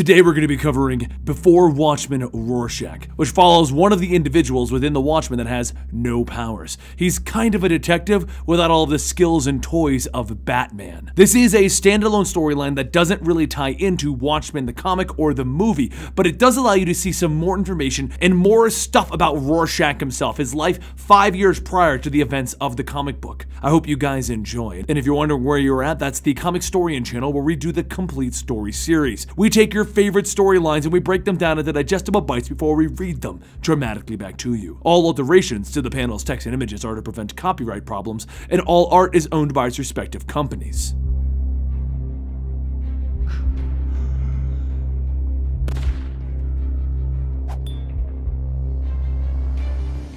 Today we're going to be covering Before Watchmen Rorschach, which follows one of the individuals within the Watchmen that has no powers. He's kind of a detective without all of the skills and toys of Batman. This is a standalone storyline that doesn't really tie into Watchmen the comic or the movie, but it does allow you to see some more information and more stuff about Rorschach himself, his life 5 years prior to the events of the comic book. I hope you guys enjoyed. And if you're wondering where you're at, that's the Comicstorian channel where we do the complete story series. We take your favorite storylines and we break them down into digestible bites before we read them dramatically back to you. All alterations to the panel's text and images are to prevent copyright problems, and all art is owned by its respective companies.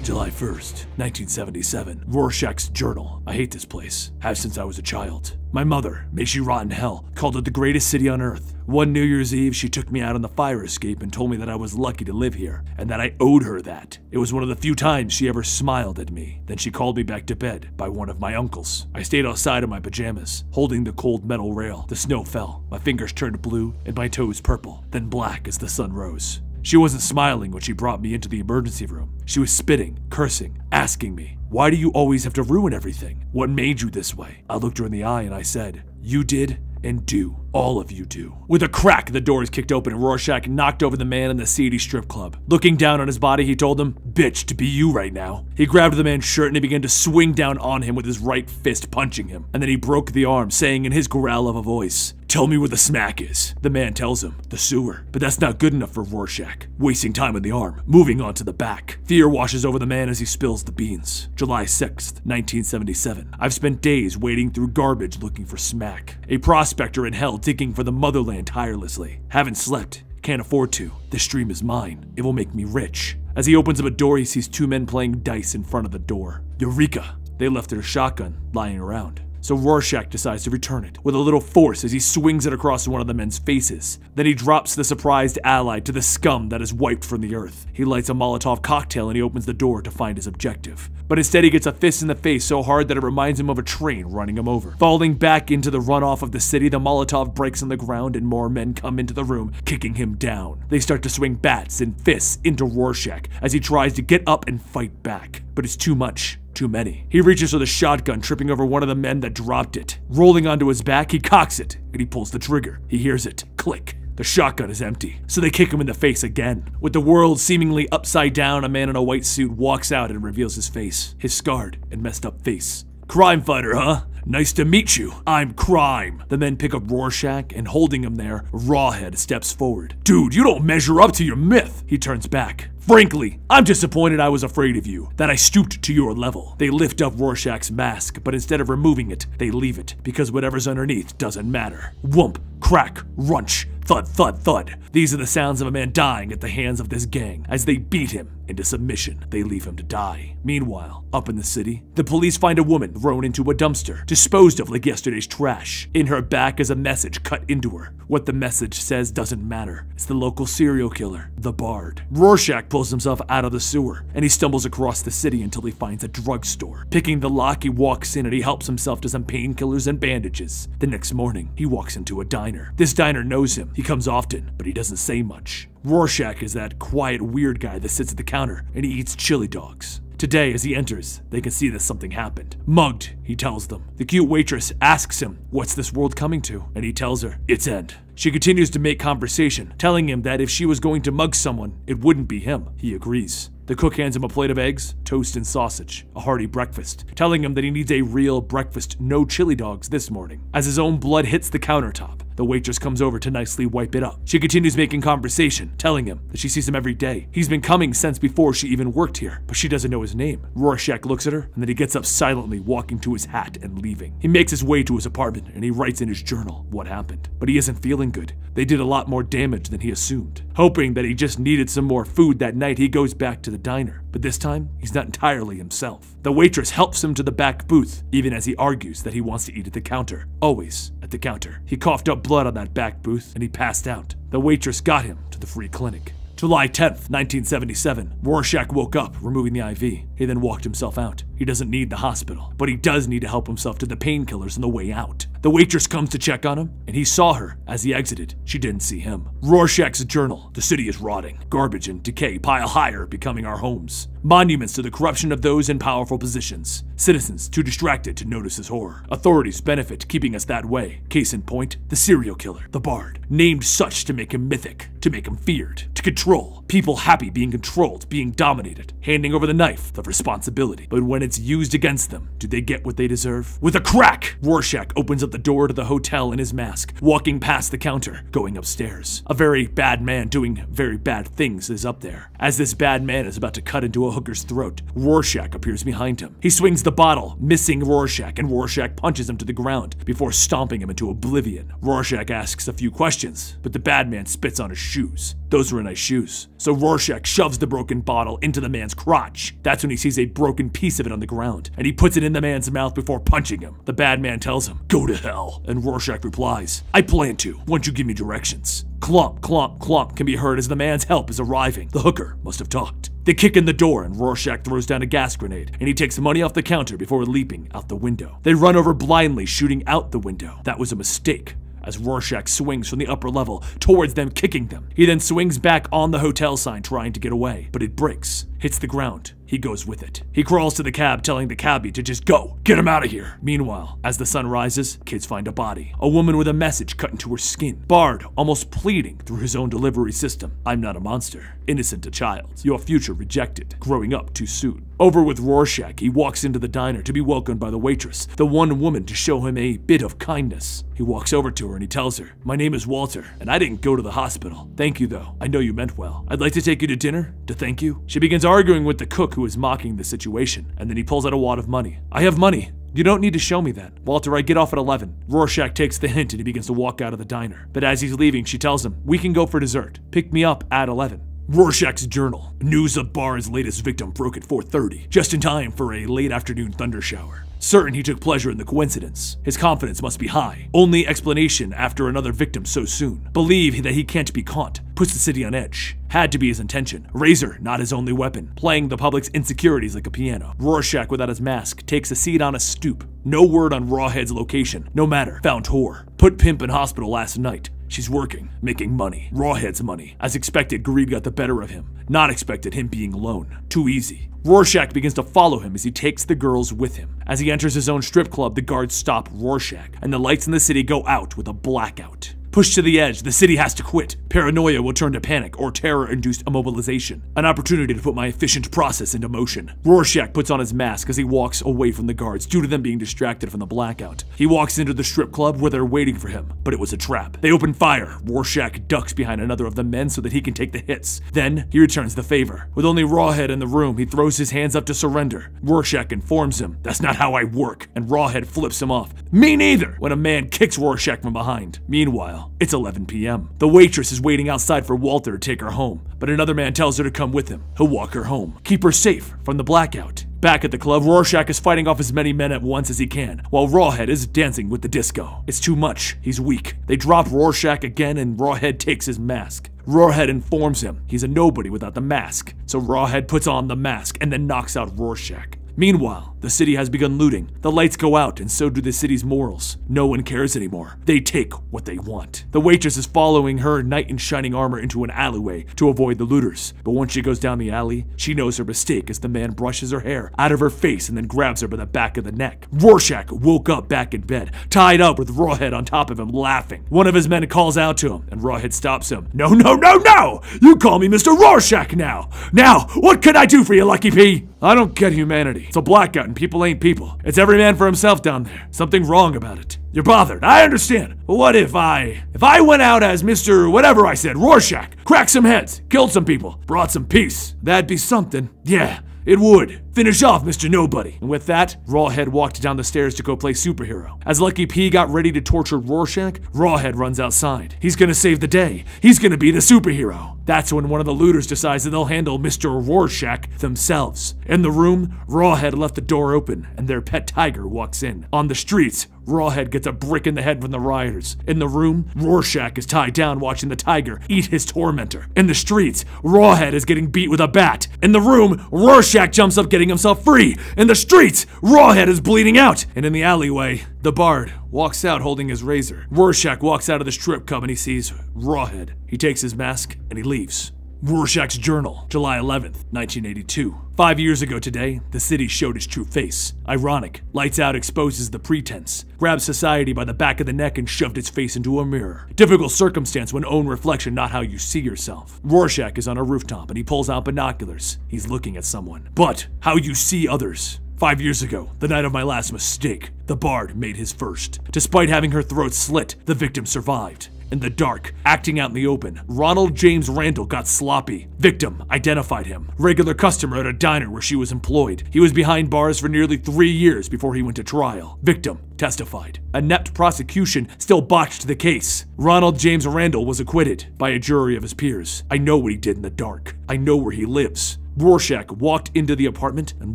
July 1st, 1977. Rorschach's journal. I hate this place. Have since I was a child. My mother, may she rot in hell, called it the greatest city on earth. One New Year's Eve, she took me out on the fire escape and told me that I was lucky to live here, and that I owed her that. It was one of the few times she ever smiled at me. Then she called me back to bed by one of my uncles. I stayed outside in my pajamas, holding the cold metal rail. The snow fell. My fingers turned blue and my toes purple, then black as the sun rose. She wasn't smiling when she brought me into the emergency room. She was spitting, cursing, asking me, "Why do you always have to ruin everything? What made you this way?" I looked her in the eye and I said, "You did and do. All of you do." With a crack, the doors kicked open and Rorschach knocked over the man in the seedy strip club. Looking down on his body, he told him, "Bitch, to be you right now." He grabbed the man's shirt and he began to swing down on him with his right fist, punching him. And then he broke the arm, saying in his growl of a voice, "Tell me where the smack is." The man tells him, "The sewer." But that's not good enough for Rorschach. Wasting time on the arm, moving on to the back. Fear washes over the man as he spills the beans. July 6th, 1977. I've spent days wading through garbage looking for smack. A prospector in hell digging for the motherland tirelessly. Haven't slept. Can't afford to. This dream is mine. It will make me rich. As he opens up a door, he sees two men playing dice in front of the door. Eureka! They left their shotgun lying around. So Rorschach decides to return it with a little force as he swings it across one of the men's faces. Then he drops the surprised ally to the scum that is wiped from the earth. He lights a Molotov cocktail and he opens the door to find his objective. But instead he gets a fist in the face so hard that it reminds him of a train running him over. Falling back into the runoff of the city, the Molotov breaks on the ground and more men come into the room, kicking him down. They start to swing bats and fists into Rorschach as he tries to get up and fight back. But it's too much. Too many. He reaches for the shotgun, tripping over one of the men that dropped it. Rolling onto his back, he cocks it, and he pulls the trigger. He hears it. Click. The shotgun is empty, so they kick him in the face again. With the world seemingly upside down, a man in a white suit walks out and reveals his face. His scarred and messed up face. "Crime fighter, huh? Nice to meet you. I'm Crime." The men pick up Rorschach, and holding him there, Rawhead steps forward. "Dude, you don't measure up to your myth." He turns back. "Frankly, I'm disappointed I was afraid of you, that I stooped to your level." They lift up Rorschach's mask, but instead of removing it, they leave it, because whatever's underneath doesn't matter. Whoomp, crack, runch, thud, thud, thud. These are the sounds of a man dying at the hands of this gang. As they beat him into submission, they leave him to die. Meanwhile, up in the city, the police find a woman thrown into a dumpster, disposed of like yesterday's trash. In her back is a message cut into her. What the message says doesn't matter. It's the local serial killer, the Bard. Rorschach pulls himself out of the sewer, and he stumbles across the city until he finds a drugstore. Picking the lock, he walks in and he helps himself to some painkillers and bandages. The next morning, he walks into a diner. This diner knows him. He comes often, but he doesn't say much. Rorschach is that quiet, weird guy that sits at the counter and he eats chili dogs. Today, as he enters, they can see that something happened. Mugged, he tells them. The cute waitress asks him, "What's this world coming to?" And he tells her, "Its end." She continues to make conversation, telling him that if she was going to mug someone, it wouldn't be him. He agrees. The cook hands him a plate of eggs, toast, and sausage, a hearty breakfast, telling him that he needs a real breakfast, no chili dogs this morning. As his own blood hits the countertop, the waitress comes over to nicely wipe it up. She continues making conversation, telling him that she sees him every day. He's been coming since before she even worked here, but she doesn't know his name. Rorschach looks at her, and then he gets up silently, walking to his hat and leaving. He makes his way to his apartment, and he writes in his journal what happened. But he isn't feeling good. They did a lot more damage than he assumed. Hoping that he just needed some more food that night, he goes back to the diner. But this time, he's not entirely himself. The waitress helps him to the back booth, even as he argues that he wants to eat at the counter. Always at the counter. He coughed up blood on that back booth, and he passed out. The waitress got him to the free clinic. July 10th, 1977. Rorschach woke up, removing the IV. He then walked himself out. He doesn't need the hospital, but he does need to help himself to the painkillers on the way out. The waitress comes to check on him, and he saw her. As he exited, she didn't see him. Rorschach's journal. The city is rotting. Garbage and decay pile higher, becoming our homes. Monuments to the corruption of those in powerful positions. Citizens too distracted to notice his horror. Authorities benefit keeping us that way. Case in point, the serial killer, the Bard. Named such to make him mythic, to make him feared, to control. People happy being controlled, being dominated, handing over the knife of responsibility. But when it's used against them, do they get what they deserve? With a crack, Rorschach opens up the door to the hotel in his mask, walking past the counter, going upstairs. A very bad man doing very bad things is up there. As this bad man is about to cut into a hooker's throat, Rorschach appears behind him. He swings the bottle, missing Rorschach, and Rorschach punches him to the ground before stomping him into oblivion. Rorschach asks a few questions, but the bad man spits on his shoes. Those were nice shoes. So Rorschach shoves the broken bottle into the man's crotch. That's when he sees a broken piece of it on the ground, and he puts it in the man's mouth before punching him. The bad man tells him, "Go to hell," and Rorschach replies, "I plan to, once you give me directions." Clomp, clomp, clomp can be heard as the man's help is arriving. The hooker must have talked. They kick in the door and Rorschach throws down a gas grenade, and he takes money off the counter before leaping out the window. They run over blindly, shooting out the window. That was a mistake, as Rorschach swings from the upper level towards them, kicking them. He then swings back on the hotel sign trying to get away, but it breaks, hits the ground. He goes with it. He crawls to the cab, telling the cabbie to just go. Get him out of here. Meanwhile, as the sun rises, kids find a body. A woman with a message cut into her skin. Bard, almost pleading through his own delivery system. I'm not a monster. Innocent a child. Your future rejected. Growing up too soon. Over with Rorschach, he walks into the diner to be welcomed by the waitress, the one woman to show him a bit of kindness. He walks over to her and he tells her, "My name is Walter, and I didn't go to the hospital. Thank you though. I know you meant well. I'd like to take you to dinner, to thank you." She begins arguing with the cook who is mocking the situation, and then he pulls out a wad of money. "I have money. You don't need to show me that. Walter, I get off at 11. Rorschach takes the hint and he begins to walk out of the diner. But as he's leaving, she tells him, "We can go for dessert. Pick me up at 11. Rorschach's journal. News of Bard's latest victim broke at 4:30, just in time for a late afternoon thunder shower. Certain he took pleasure in the coincidence. His confidence must be high. Only explanation after another victim so soon. Believe that he can't be caught. Puts the city on edge. Had to be his intention. Razor, not his only weapon. Playing the public's insecurities like a piano. Rorschach, without his mask, takes a seat on a stoop. No word on Rawhead's location. No matter. Found whore. Put pimp in hospital last night. She's working, making money. Rawhead's money. As expected, greed got the better of him. Not expected, him being alone. Too easy. Rorschach begins to follow him as he takes the girls with him. As he enters his own strip club, the guards stop Rorschach, and the lights in the city go out with a blackout. Pushed to the edge, the city has to quit. Paranoia will turn to panic or terror-induced immobilization. An opportunity to put my efficient process into motion. Rorschach puts on his mask as he walks away from the guards due to them being distracted from the blackout. He walks into the strip club where they're waiting for him, but it was a trap. They open fire. Rorschach ducks behind another of the men so that he can take the hits. Then, he returns the favor. With only Rawhead in the room, he throws his hands up to surrender. Rorschach informs him, "That's not how I work," and Rawhead flips him off. "Me neither!" when a man kicks Rorschach from behind. Meanwhile, it's 11 p.m. The waitress is waiting outside for Walter to take her home, but another man tells her to come with him. He'll walk her home. Keep her safe from the blackout. Back at the club, Rorschach is fighting off as many men at once as he can, while Rawhead is dancing with the disco. It's too much. He's weak. They drop Rorschach again and Rawhead takes his mask. Rawhead informs him he's a nobody without the mask, so Rawhead puts on the mask and then knocks out Rorschach. Meanwhile, the city has begun looting. The lights go out, and so do the city's morals. No one cares anymore. They take what they want. The waitress is following her knight in shining armor into an alleyway to avoid the looters. But once she goes down the alley, she knows her mistake as the man brushes her hair out of her face and then grabs her by the back of the neck. Rorschach woke up back in bed, tied up with Rawhead on top of him, laughing. One of his men calls out to him, and Rawhead stops him. "No, no, no, no! You call me Mr. Rorschach now! Now, what can I do for you, Lucky P?" I don't get humanity. It's a blackout and people ain't people. It's every man for himself down there. Something wrong about it. You're bothered. I understand. But what if I went out as Mr. Whatever I said, Rorschach, cracked some heads, killed some people, brought some peace? That'd be something. Yeah, it would. Finish off, Mr. Nobody. And with that, Rawhead walked down the stairs to go play superhero. As Lucky P got ready to torture Rorschach, Rawhead runs outside. He's gonna save the day. He's gonna be the superhero. That's when one of the looters decides that they'll handle Mr. Rorschach themselves. In the room, Rawhead left the door open, and their pet tiger walks in. On the streets, Rawhead gets a brick in the head from the rioters. In the room, Rorschach is tied down watching the tiger eat his tormentor. In the streets, Rawhead is getting beat with a bat. In the room, Rorschach jumps up getting himself free. In the streets, Rawhead is bleeding out. And in the alleyway, the Bard walks out holding his razor. Rorschach walks out of the strip club and he sees Rawhead. He takes his mask and he leaves. Rorschach's Journal, July 11th, 1982. 5 years ago today, the city showed its true face. Ironic, Lights Out exposes the pretense, grabbed society by the back of the neck and shoved its face into a mirror. Difficult circumstance when own reflection, not how you see yourself. Rorschach is on a rooftop and he pulls out binoculars. He's looking at someone. But how you see others. 5 years ago, the night of my last mistake, the Bard made his first. Despite having her throat slit, the victim survived. In the dark, acting out in the open, Ronald James Randall got sloppy. Victim identified him. Regular customer at a diner where she was employed. He was behind bars for nearly 3 years before he went to trial. Victim testified. Inept prosecution still botched the case. Ronald James Randall was acquitted by a jury of his peers. I know what he did in the dark. I know where he lives. Rorschach walked into the apartment and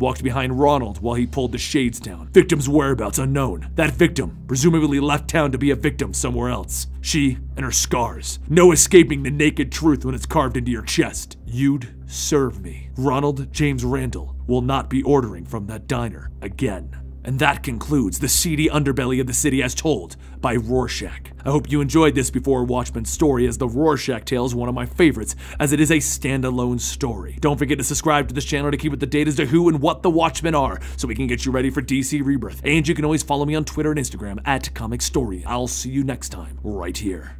walked behind Ronald while he pulled the shades down. Victim's whereabouts unknown. That victim presumably left town to be a victim somewhere else. She and her scars. No escaping the naked truth when it's carved into your chest. You'd serve me. Ronald James Randall will not be ordering from that diner again. And that concludes the seedy underbelly of the city as told by Rorschach. I hope you enjoyed this before Watchmen story, as the Rorschach tale is one of my favorites, as it is a standalone story. Don't forget to subscribe to this channel to keep up to date as to who and what the Watchmen are, so we can get you ready for DC Rebirth. And you can always follow me on Twitter and Instagram at Comicstorian. I'll see you next time, right here.